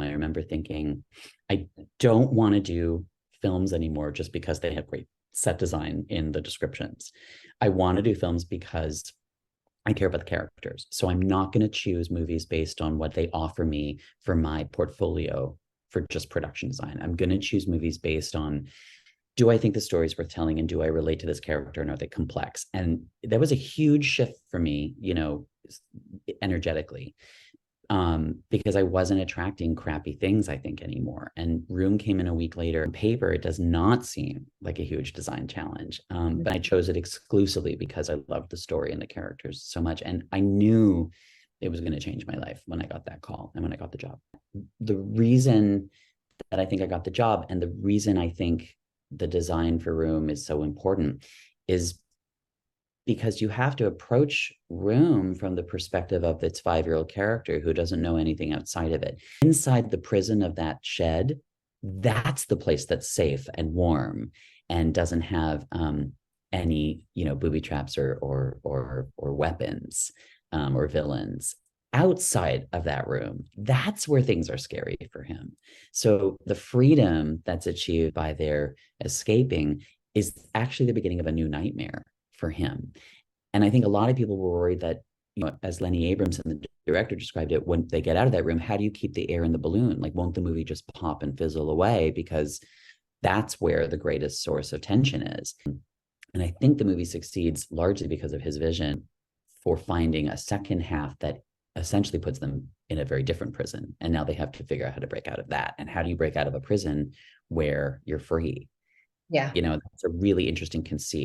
I remember thinking, I don't want to do films anymore just because they have great set design in the descriptions. I want to do films because I care about the characters. So I'm not going to choose movies based on what they offer me for my portfolio for just production design. I'm going to choose movies based on, do I think the story is worth telling, and do I relate to this character, and are they complex? And that was a huge shift for me, energetically, because I wasn't attracting crappy things, I think, anymore. And Room came in a week later. On paper, it does not seem like a huge design challenge, but I chose it exclusively because I loved the story and the characters so much. And I knew it was going to change my life when I got that call and when I got the job. The reason that I think I got the job, and the reason I think the design for Room is so important, is because you have to approach Room from the perspective of its 5-year-old character who doesn't know anything outside of it. Inside the prison of that shed, that's the place that's safe and warm and doesn't have any, booby traps or weapons or villains. Outside of that room, that's where things are scary for him. So the freedom that's achieved by their escaping is actually the beginning of a new nightmare for him. And I think a lot of people were worried that, as Lenny Abrams and the director described it, when they get out of that room, how do you keep the air in the balloon? Like, won't the movie just pop and fizzle away? Because that's where the greatest source of tension is. And I think the movie succeeds largely because of his vision for finding a second half that essentially puts them in a very different prison. And now they have to figure out how to break out of that. And how do you break out of a prison where you're free? Yeah. That's a really interesting conceit.